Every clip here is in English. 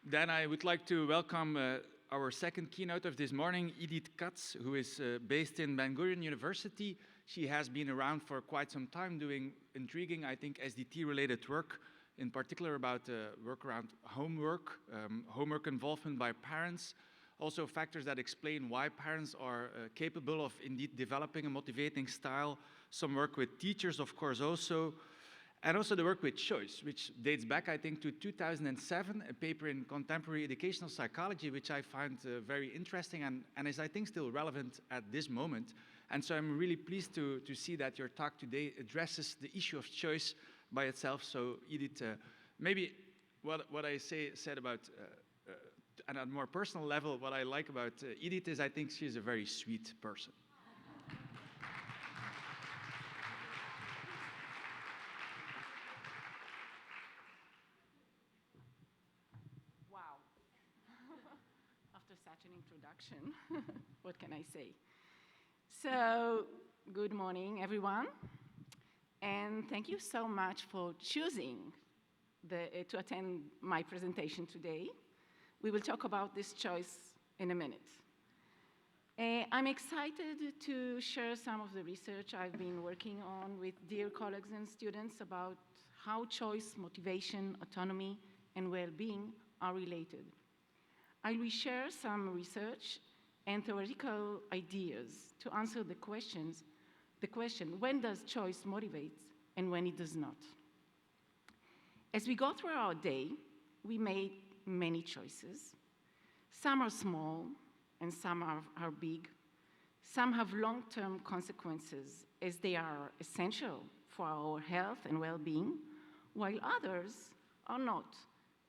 Then I would like to welcome our second keynote of this morning, Idit Katz, who is based in Ben Gurion University. She has been around for quite some time doing intriguing, I think, SDT-related work, in particular about work around homework, homework involvement by parents, also factors that explain why parents are capable of indeed developing a motivating style, some work with teachers, of course, also, and also the work with choice, which dates back, I think, to 2007, a paper in Contemporary Educational Psychology, which I find very interesting and is, I think, still relevant at this moment. And so I'm really pleased to see that your talk today addresses the issue of choice by itself. So, Idit, maybe what I said about, and on a more personal level, what I like about Idit is I think she's a very sweet person. Such an introduction. What can I say? So, good morning, everyone. And thank you so much for choosing to attend my presentation today. We will talk about this choice in a minute. I'm excited to share some of the research I've been working on with dear colleagues and students about how choice, motivation, autonomy, and well-being are related. I will share some research and theoretical ideas to answer the question, when does choice motivate and when it does not? As we go through our day, we make many choices. Some are small and some are big. Some have long-term consequences as they are essential for our health and well-being, while others are not.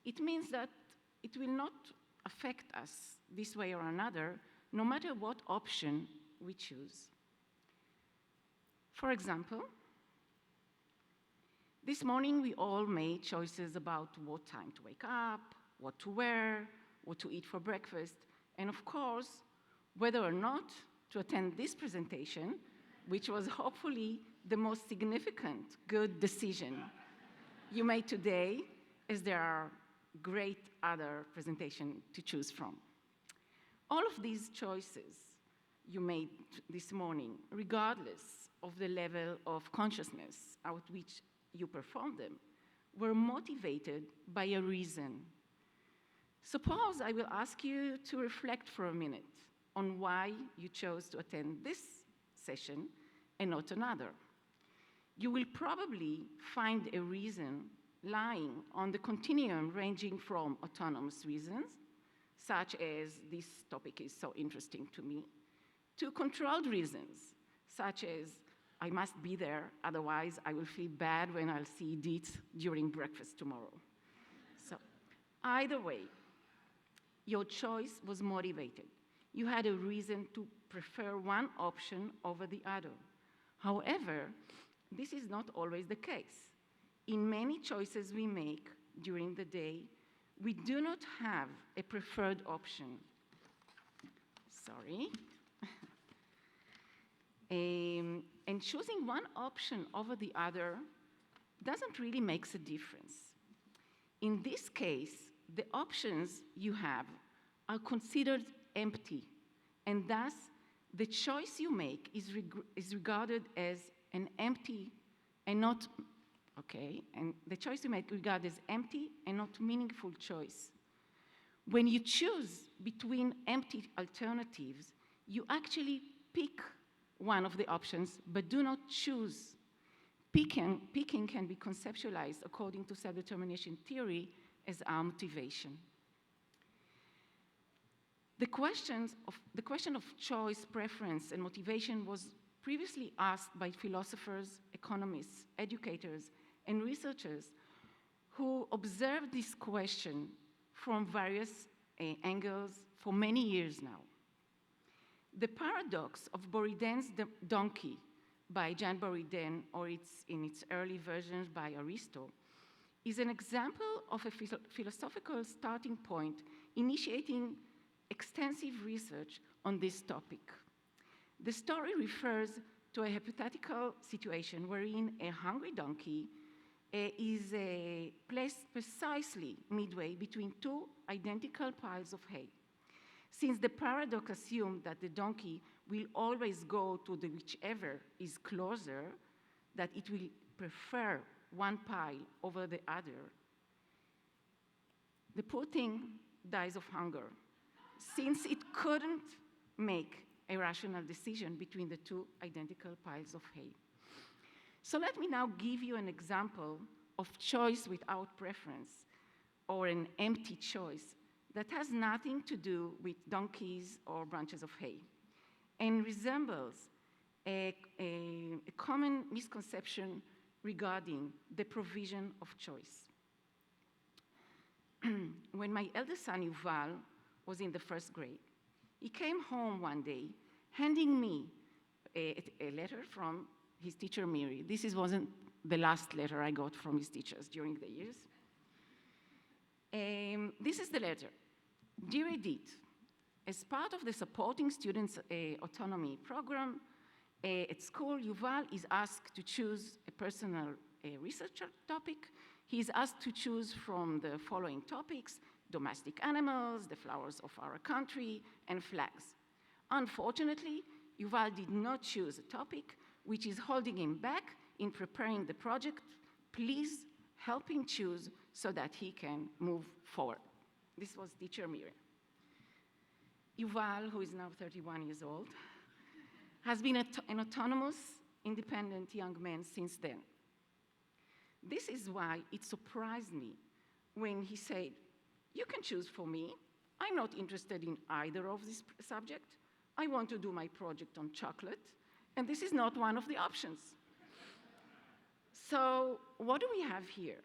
It means that it will not affect us this way or another, no matter what option we choose. For example, this morning we all made choices about what time to wake up, what to wear, what to eat for breakfast, and of course, whether or not to attend this presentation, which was hopefully the most significant good decision you made today, as there are great other presentation to choose from. All of these choices you made this morning, regardless of the level of consciousness at which you performed them, were motivated by a reason. Suppose I will ask you to reflect for a minute on why you chose to attend this session and not another. You will probably find a reason lying on the continuum ranging from autonomous reasons, such as this topic is so interesting to me, to controlled reasons, such as I must be there, otherwise I will feel bad when I'll see Idit during breakfast tomorrow. So either way, your choice was motivated. You had a reason to prefer one option over the other. However, this is not always the case. In many choices we make during the day, we do not have a preferred option. Sorry. And choosing one option over the other doesn't really make a difference. In this case, the options you have are considered empty, and thus the choice you make is regarded as an empty and not and the choice you make regarded as empty and not meaningful choice. When you choose between empty alternatives, you actually pick one of the options, but do not choose. Picking can be conceptualized according to self-determination theory as our motivation. The question of choice, preference, and motivation was previously asked by philosophers, economists, educators, and researchers who observed this question from various angles for many years now. The paradox of Buridan's donkey by Jean Buridan, or in its early versions by Aristotle, is an example of a philosophical starting point initiating extensive research on this topic. The story refers to a hypothetical situation wherein a hungry donkey is placed precisely midway between two identical piles of hay. Since the paradox assumes that the donkey will always go to the whichever is closer, that it will prefer one pile over the other, the poor thing dies of hunger, since it couldn't make a rational decision between the two identical piles of hay. So let me now give you an example of choice without preference, or an empty choice that has nothing to do with donkeys or branches of hay, and resembles a common misconception regarding the provision of choice. When my eldest son, Yuval, was in the first grade, he came home one day handing me a letter from his teacher, Miri. Wasn't the last letter I got from his teachers during the years. This is the letter. Dear Idit, as part of the Supporting Students Autonomy program at school, Yuval is asked to choose a personal research topic. He is asked to choose from the following topics: domestic animals, the flowers of our country, and flags. Unfortunately, Yuval did not choose a topic, which is holding him back in preparing the project. Please help him choose so that he can move forward. This was teacher Miriam. Yuval, who is now 31 years old, has been an autonomous, independent young man since then. This is why it surprised me when he said, "You can choose for me. I'm not interested in either of this subject. I want to do my project on chocolate, and this is not one of the options." So what do we have here?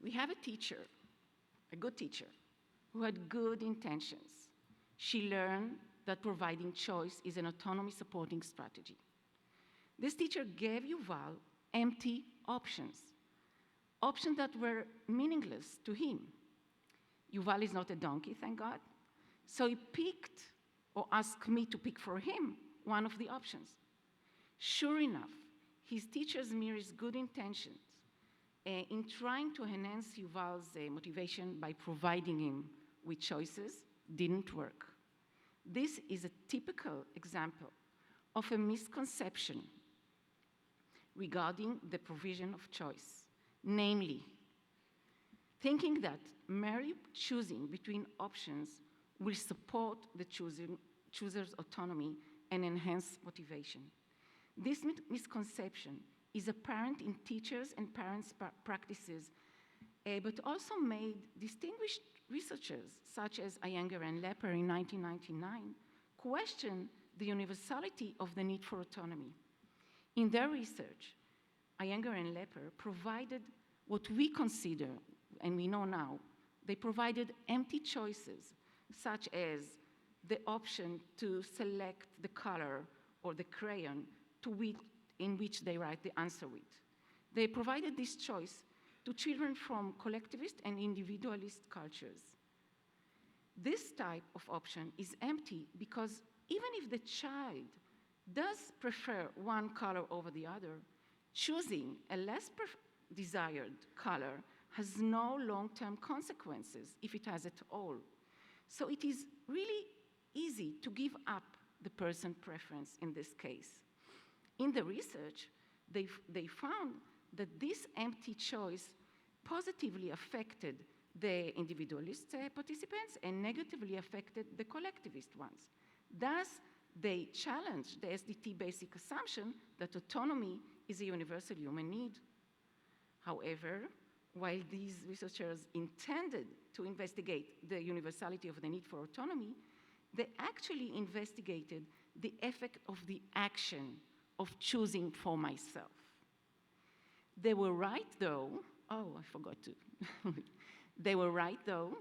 We have a teacher, a good teacher, who had good intentions. She learned that providing choice is an autonomy supporting strategy. This teacher gave Yuval empty options, options that were meaningless to him. Yuval is not a donkey, thank God. So he picked, or asked me to pick for him, one of the options. Sure enough, his teacher's Miri's good intentions in trying to enhance Yuval's motivation by providing him with choices didn't work. This is a typical example of a misconception regarding the provision of choice, namely, thinking that merely choosing between options will support the chooser's autonomy and enhance motivation. This misconception is apparent in teachers' and parents' practices, but also made distinguished researchers, such as Iyengar and Lepper in 1999, question the universality of the need for autonomy. In their research, Iyengar and Lepper provided what we consider, and we know now, they provided empty choices, such as the option to select the color or the crayon in which they write the answer with. They provided this choice to children from collectivist and individualist cultures. This type of option is empty because even if the child does prefer one color over the other, choosing a less desired color has no long-term consequences, if it has at all. So it is really easy to give up the person preference in this case. In the research, they found that this empty choice positively affected the individualist participants and negatively affected the collectivist ones. Thus, they challenged the SDT basic assumption that autonomy is a universal human need. However, while these researchers intended to investigate the universality of the need for autonomy, they actually investigated the effect of the action of choosing for myself. They were right, though. Oh, I forgot to. They were right, though.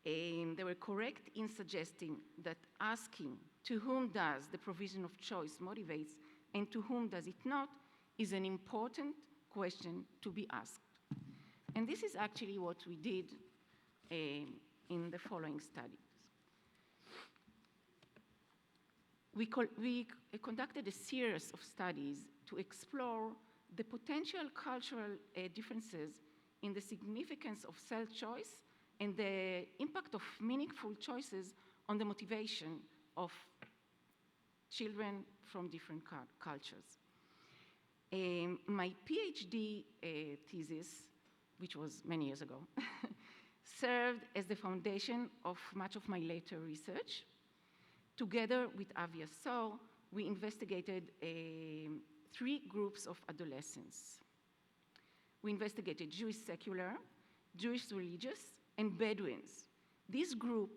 And they were correct in suggesting that asking to whom does the provision of choice motivates and to whom does it not is an important question to be asked. And this is actually what we did in the following studies. We conducted a series of studies to explore the potential cultural differences in the significance of self-choice and the impact of meaningful choices on the motivation of children from different cultures. My PhD thesis, which was many years ago, served as the foundation of much of my later research. Together with Avia So, we investigated 3 groups of adolescents. We investigated Jewish secular, Jewish religious, and Bedouins. This group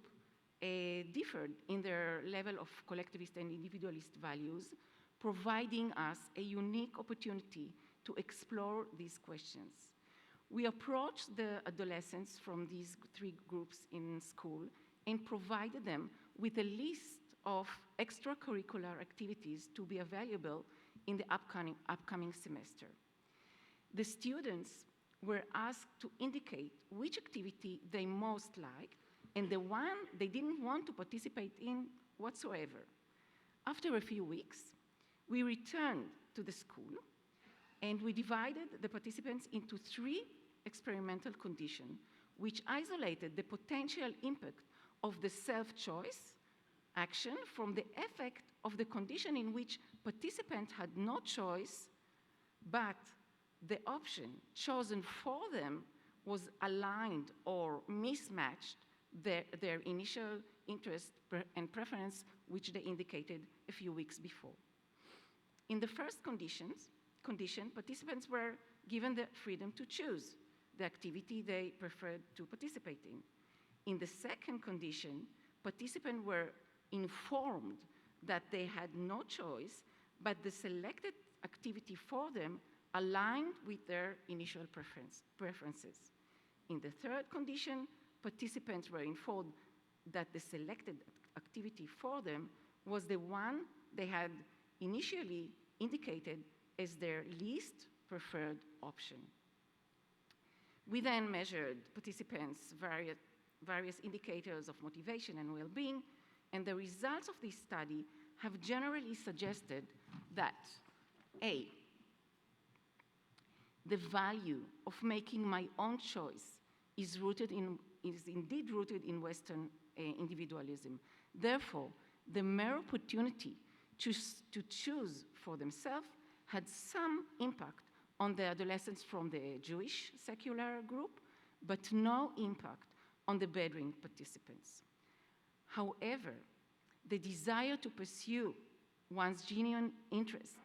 differed in their level of collectivist and individualist values, providing us a unique opportunity to explore these questions. We approached the adolescents from these 3 groups in school and provided them with a list of extracurricular activities to be available in the upcoming semester. The students were asked to indicate which activity they most liked and the one they didn't want to participate in whatsoever. After a few weeks, we returned to the school and we divided the participants into 3 experimental conditions, which isolated the potential impact of the self-choice action from the effect of the condition in which participants had no choice, but the option chosen for them was aligned or mismatched their initial interest and preference, which they indicated a few weeks before. In the first condition, participants were given the freedom to choose the activity they preferred to participate in. In the second condition, participants were informed that they had no choice, but the selected activity for them aligned with their initial preferences. In the third condition, participants were informed that the selected activity for them was the one they had initially indicated as their least preferred option. We then measured participants' various indicators of motivation and well-being, and the results of this study have generally suggested that A, the value of making my own choice is indeed rooted in Western individualism. Therefore, the mere opportunity to choose for themselves had some impact on the adolescents from the Jewish secular group, but no impact on the Bedouin participants. However, the desire to pursue one's genuine interest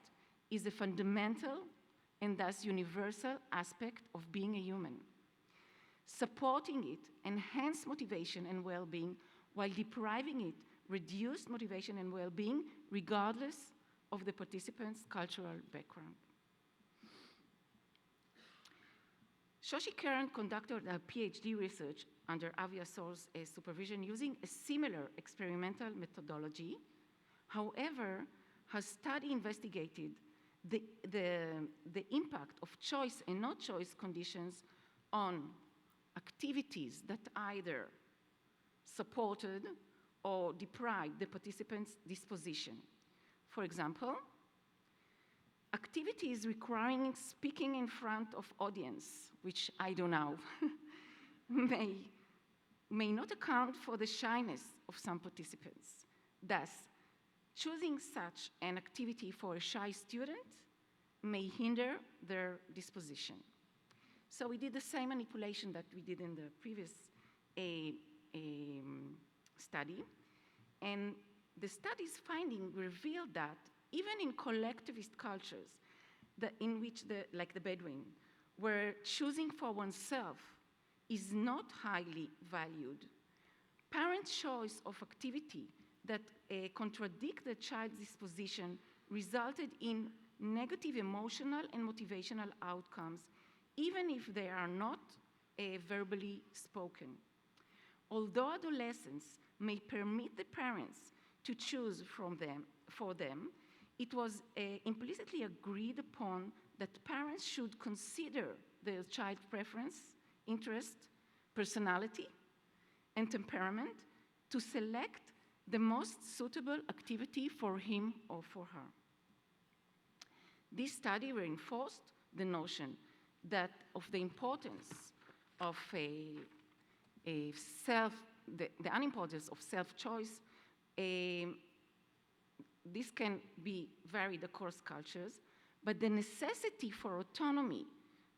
is a fundamental and thus universal aspect of being a human. Supporting it enhances motivation and well-being, while depriving it reduced motivation and well-being regardless of the participant's cultural background. Shoshi Karen conducted her PhD research under Avia So's supervision using a similar experimental methodology. However, her study investigated the impact of choice and not choice conditions on activities that either supported or deprived the participants' disposition. For example, activities requiring speaking in front of audience, which I do now, may not account for the shyness of some participants. Thus, choosing such an activity for a shy student may hinder their disposition. So we did the same manipulation that we did in the previous study, and the study's finding revealed that even in collectivist cultures, in which like the Bedouin, where choosing for oneself is not highly valued, parents' choice of activity that contradict the child's disposition resulted in negative emotional and motivational outcomes, even if they are not verbally spoken. Although adolescents may permit the parents to choose for them, it was implicitly agreed upon that parents should consider their child's preference, interest, personality, and temperament to select the most suitable activity for him or for her. This study reinforced the notion that of the importance of a the unimportance of self-choice. This can be varied across cultures, but the necessity for autonomy,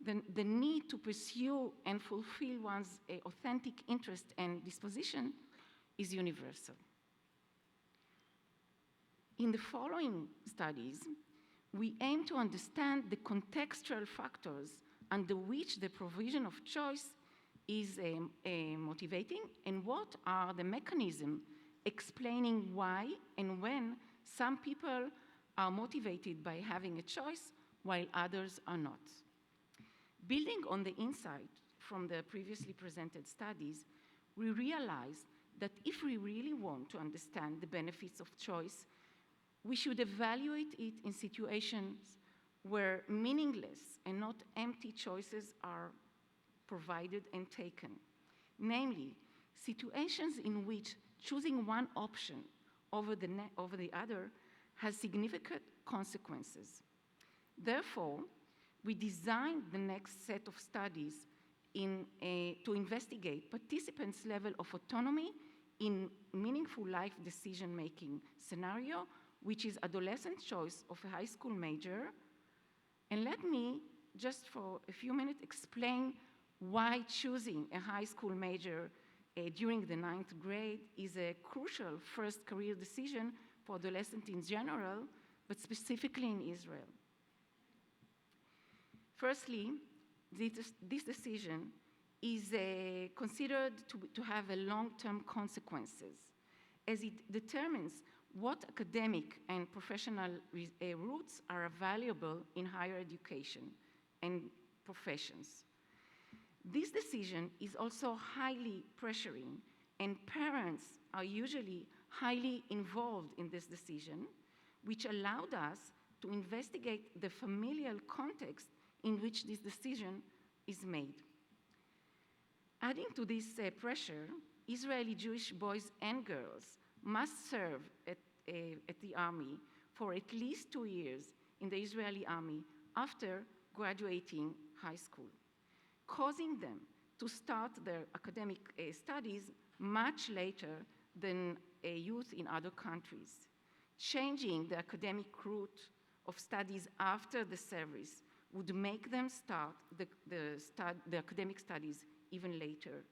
the need to pursue and fulfill one's authentic interest and disposition is universal. In the following studies, we aim to understand the contextual factors under which the provision of choice is motivating, and what are the mechanisms explaining why and when some people are motivated by having a choice while others are not. Building on the insight from the previously presented studies, we realize that if we really want to understand the benefits of choice, we should evaluate it in situations where meaningless and not empty choices are provided and taken. Namely, situations in which choosing one option over the other has significant consequences. Therefore, we designed the next set of studies to investigate participants' level of autonomy in meaningful life decision-making scenario, which is adolescent choice of a high school major. And let me, just for a few minutes, explain why choosing a high school major during the 9th grade is a crucial first career decision for adolescents in general, but specifically in Israel. Firstly, this decision is considered to have long-term consequences, as it determines what academic and professional routes are available in higher education and professions. This decision is also highly pressuring, and parents are usually highly involved in this decision, which allowed us to investigate the familial context in which this decision is made. Adding to this pressure, Israeli Jewish boys and girls must serve at the army for at least 2 years in the Israeli army after graduating high school, causing them to start their academic studies much later than youth in other countries. Changing the academic route of studies after the service would make them start the academic studies even later,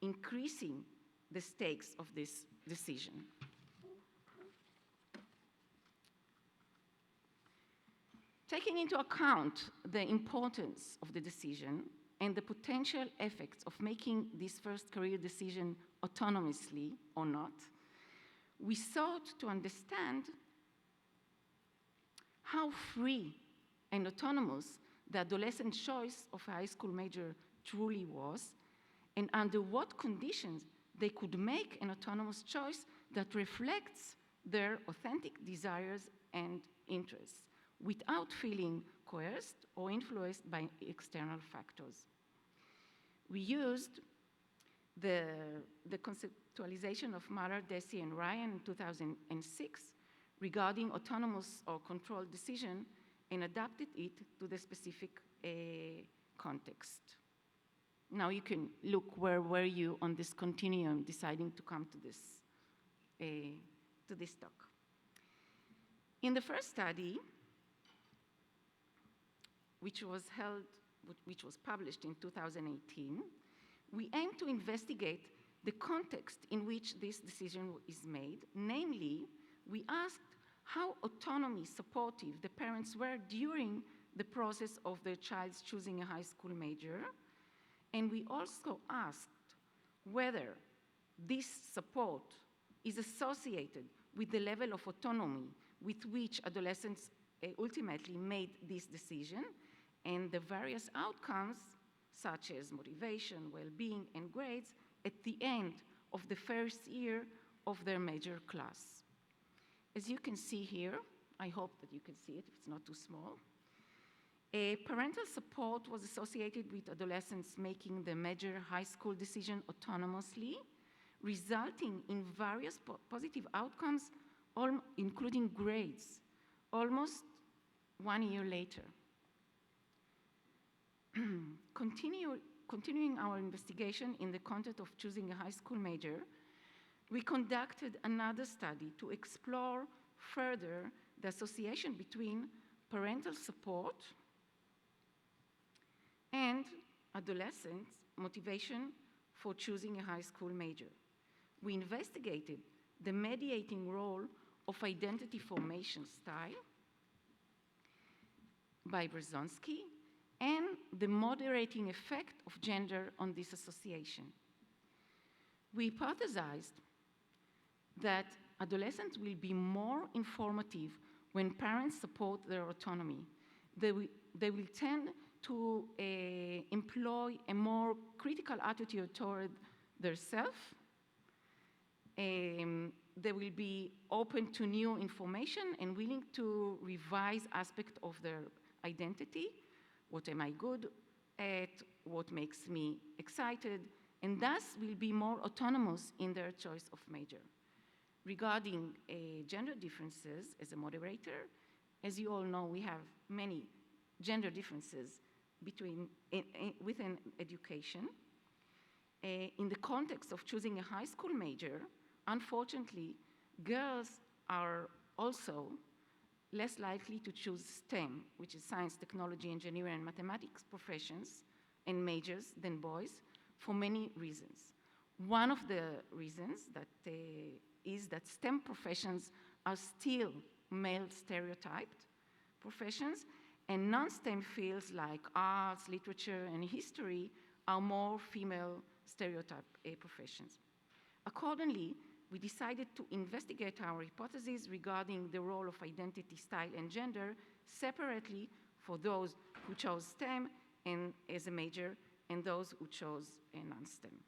increasing the stakes of this decision. Taking into account the importance of the decision and the potential effects of making this first career decision autonomously or not, we sought to understand how free and autonomous the adolescent choice of a high school major truly was, and under what conditions they could make an autonomous choice that reflects their authentic desires and interests without feeling coerced or influenced by external factors. We used the conceptualization of Mahler, Deci, and Ryan in 2006 regarding autonomous or controlled decision and adapted it to the specific context. Now you can look where were you on this continuum deciding to come to this talk. In the first study, which was published in 2018, we aim to investigate the context in which this decision is made. Namely, we asked how autonomy supportive the parents were during the process of their child's choosing a high school major. And we also asked whether this support is associated with the level of autonomy with which adolescents ultimately made this decision, and the various outcomes, such as motivation, well-being, and grades, at the end of the first year of their major class. As you can see here, I hope that you can see it if it's not too small, parental support was associated with adolescents making the major high school decision autonomously, resulting in various positive outcomes, including grades, almost 1 year later. Continuing our investigation in the context of choosing a high school major, we conducted another study to explore further the association between parental support and adolescents' motivation for choosing a high school major. We investigated the mediating role of identity formation style by Brzezinski and the moderating effect of gender on this association. We hypothesized that adolescents will be more informative when parents support their autonomy. They will tend to employ a more critical attitude toward their self. They will be open to new information and willing to revise aspects of their identity. What am I good at? What makes me excited? And thus will be more autonomous in their choice of major. Regarding gender differences as a moderator, as you all know, we have many gender differences within education. In the context of choosing a high school major, unfortunately, girls are also less likely to choose STEM, which is science, technology, engineering, and mathematics professions and majors than boys for many reasons. One of the reasons is that STEM professions are still male stereotyped professions, and non-STEM fields like arts, literature, and history are more female stereotyped professions. Accordingly, we decided to investigate our hypotheses regarding the role of identity, style, and gender separately for those who chose STEM and as a major and those who chose a non-STEM.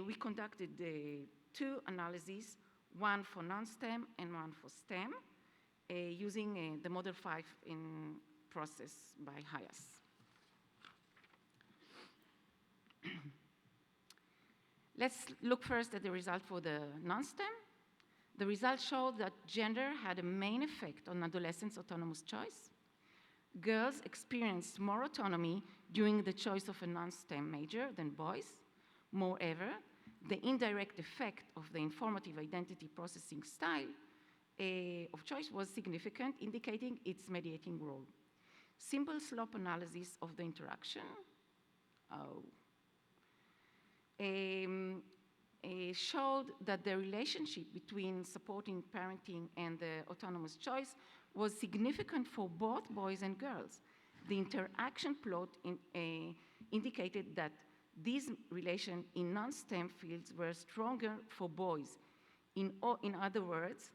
We conducted two analyses, one for non-STEM and one for STEM, using the Model 5 in process by Hayas. Let's look first at the result for the non-STEM. The results showed that gender had a main effect on adolescents' autonomous choice. Girls experienced more autonomy during the choice of a non-STEM major than boys. Moreover, the indirect effect of the informative identity processing style of choice was significant, indicating its mediating role. Simple slope analysis of the interaction showed that the relationship between supporting parenting and the autonomous choice was significant for both boys and girls. The interaction plot indicated that these relations in non-STEM fields were stronger for boys. In other words,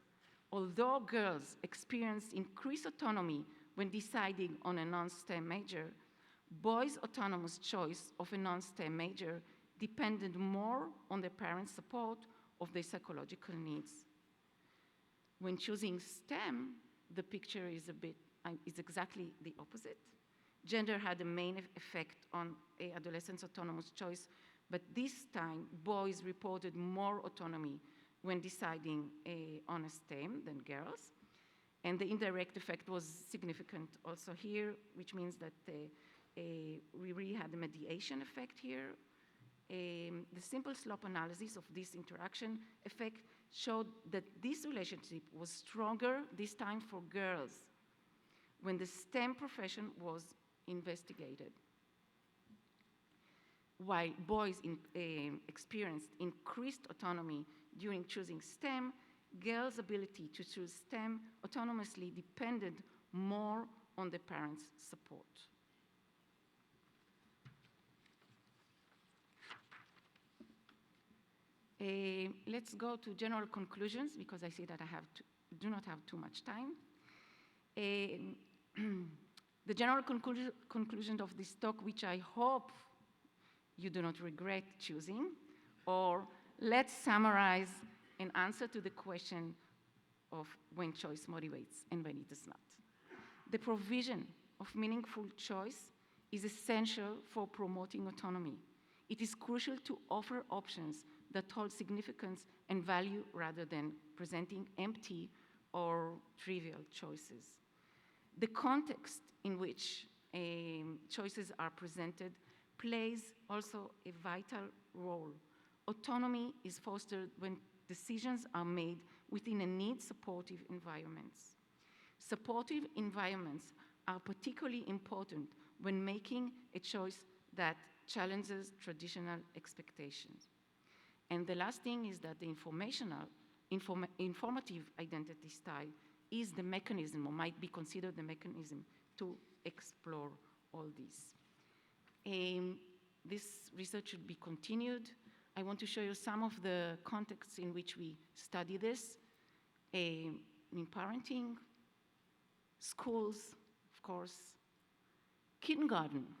although girls experienced increased autonomy when deciding on a non-STEM major, boys' autonomous choice of a non-STEM major depended more on the parents' support of their psychological needs. When choosing STEM, the picture is exactly the opposite. Gender had a main effect on adolescents' autonomous choice, but this time boys reported more autonomy when deciding on a STEM than girls. And the indirect effect was significant also here, which means that we really had a mediation effect here. The simple slope analysis of this interaction effect showed that this relationship was stronger this time for girls when the STEM profession was investigated. While boys experienced increased autonomy during choosing STEM, girls' ability to choose STEM autonomously depended more on the parents' support. Let's go to general conclusions because I see that I do not have too much time. The general conclusion of this talk, which I hope you do not regret choosing, or let's summarize an answer to the question of when choice motivates and when it does not. The provision of meaningful choice is essential for promoting autonomy. It is crucial to offer options that hold significance and value rather than presenting empty or trivial choices. The context in which choices are presented plays also a vital role. Autonomy is fostered when decisions are made within a need-supportive environments. Supportive environments are particularly important when making a choice that challenges traditional expectations. And the last thing is that the informative identity style is the mechanism, or might be considered the mechanism, to explore all this. This research should be continued. I want to show you some of the contexts in which we study this. In parenting, schools, of course, kindergarten.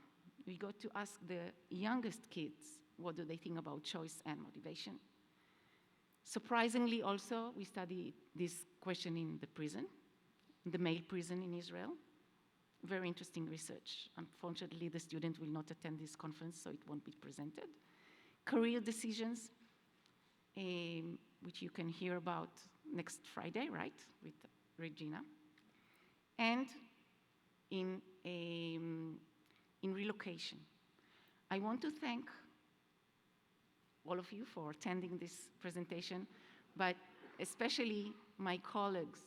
We got to ask the youngest kids, what do they think about choice and motivation? Surprisingly also, we study this question in the prison, the male prison in Israel. Very interesting research. Unfortunately, the student will not attend this conference, so it won't be presented. Career decisions, which you can hear about next Friday, right, with Regina. And in relocation. I want to thank all of you for attending this presentation, but especially my colleagues,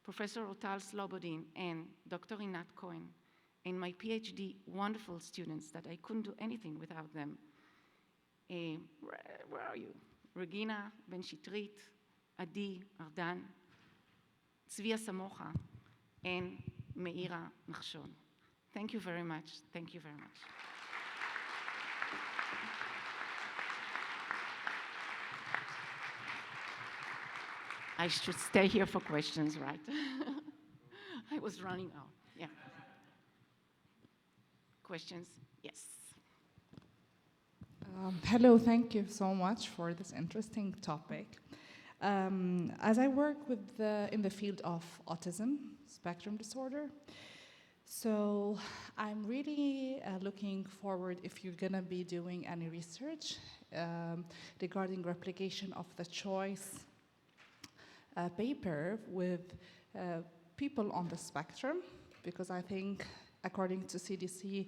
Professor Otal Slobodin and Dr. Rinat Cohen, and my PhD wonderful students that I couldn't do anything without them. Where are you? Regina Ben-Shitrit, Adi Ardan, Tzvia Samocha, and Meira Nachshon. Thank you very much. Thank you very much. I should stay here for questions, right? I was running out. Yeah. Questions? Yes. Hello, thank you so much for this interesting topic. As I work in the field of autism spectrum disorder, so I'm really looking forward if you're going to be doing any research regarding replication of the choice paper with people on the spectrum, because I think according to CDC,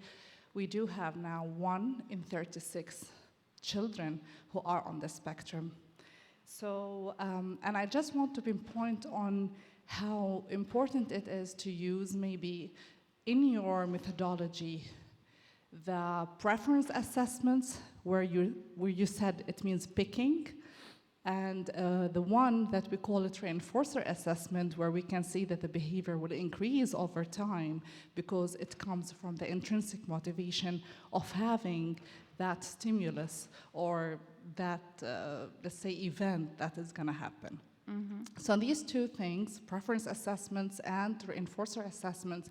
we do have now 1 in 36 children who are on the spectrum. So, and I just want to pinpoint on how important it is to use maybe in your methodology the preference assessments where you said it means picking, and the one that we call it reinforcer assessment, where we can see that the behavior will increase over time because it comes from the intrinsic motivation of having that stimulus or that, let's say, event that is going to happen. Mm-hmm. So these two things, preference assessments and reinforcer assessments,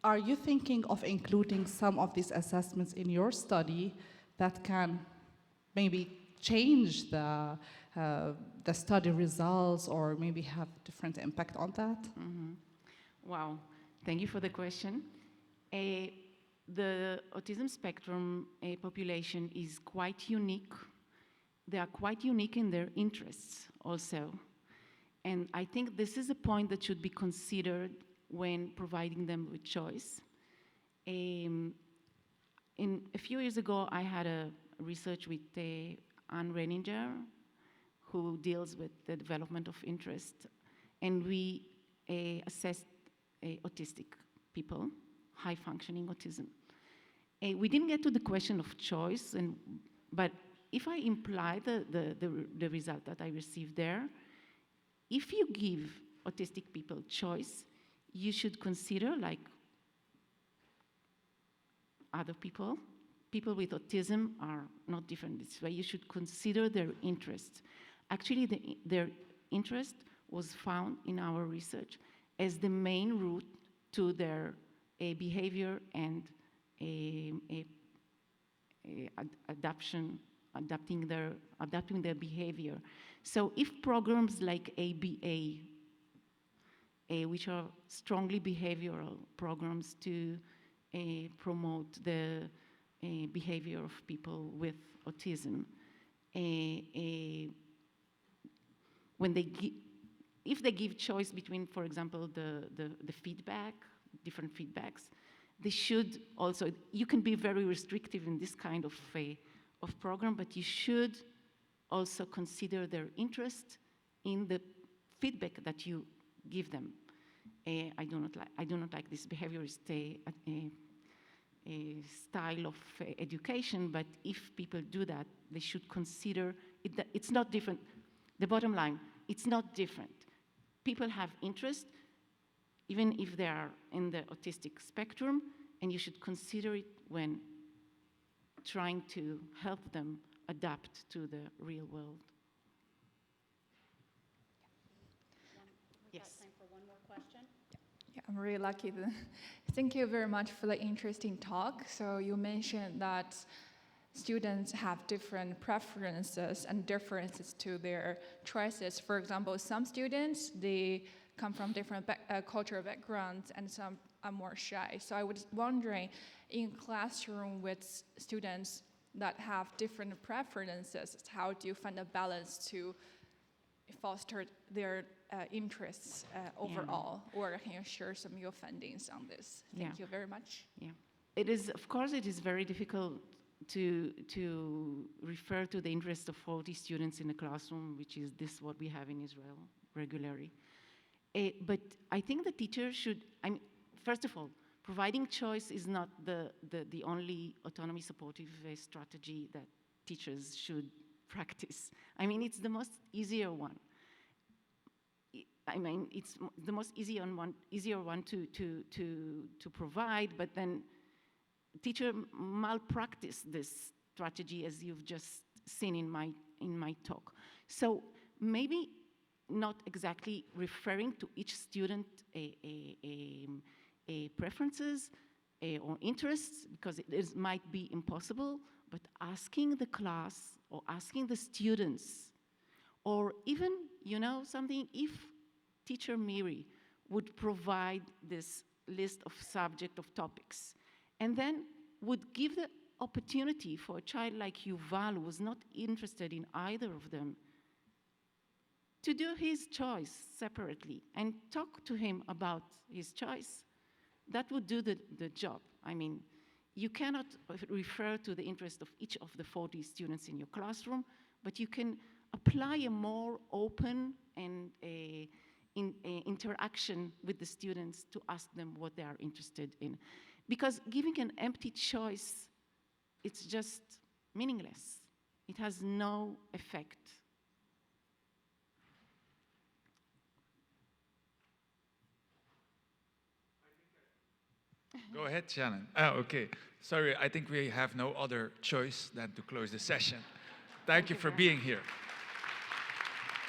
are you thinking of including some of these assessments in your study that can maybe change the study results or maybe have different impact on that? Mm-hmm. Wow, thank you for the question. The autism spectrum population is quite unique. They are quite unique in their interests also. And I think this is a point that should be considered when providing them with choice. A few years ago, I had a research with Anne Renninger, who deals with the development of interest, and we assessed autistic people, high-functioning autism. We didn't get to the question of choice, but if I imply the result that I received there, if you give autistic people choice, you should consider, like other people with autism are not different this way. You should consider their interests. Actually, their interest was found in our research as the main route to their behavior and adapting their behavior. So if programs like ABA, which are strongly behavioral programs to promote the behavior of people with autism, if they give choice between, for example, the feedback, different feedbacks, they should also, you can be very restrictive in this kind of program, but you should also consider their interest in the feedback that you give them. I do not like this behaviorist style of education, but if people do that, they should consider it, that it's not different. The bottom line, it's not different. People have interest, even if they are in the autistic spectrum, and you should consider it when trying to help them adapt to the real world. We've got time for one more question. Yeah, I'm really lucky. Thank you very much for the interesting talk. So you mentioned that students have different preferences and differences to their choices. For example, some students, they come from different cultural backgrounds, and some are more shy. So I was wondering, in classroom with students that have different preferences, how do you find a balance to foster their interests overall? Or can you share some of your findings on this? Thank you very much. Yeah, it is, of course, it is very difficult to refer to the interest of 40 students in a classroom, which is this what we have in Israel regularly. But I think the teacher should, I mean, first of all, providing choice is not the only autonomy supportive strategy that teachers should practice. I mean, it's the most easier one. I mean, it's the most easier one to provide, but then teacher malpractice this strategy, as you've just seen in my talk. So maybe not exactly referring to each student preferences or interests, because it might be impossible, but asking the class or asking the students, or even, you know, something, if teacher Miri would provide this list of topics, and then would give the opportunity for a child like Yuval, who was not interested in either of them, to do his choice separately and talk to him about his choice, that would do the job. I mean, you cannot refer to the interest of each of the 40 students in your classroom, but you can apply a more open and interaction with the students to ask them what they are interested in. Because giving an empty choice, it's just meaningless. It has no effect. Go ahead, Shannon. Oh, okay. Sorry, I think we have no other choice than to close the session. Thank you for being here.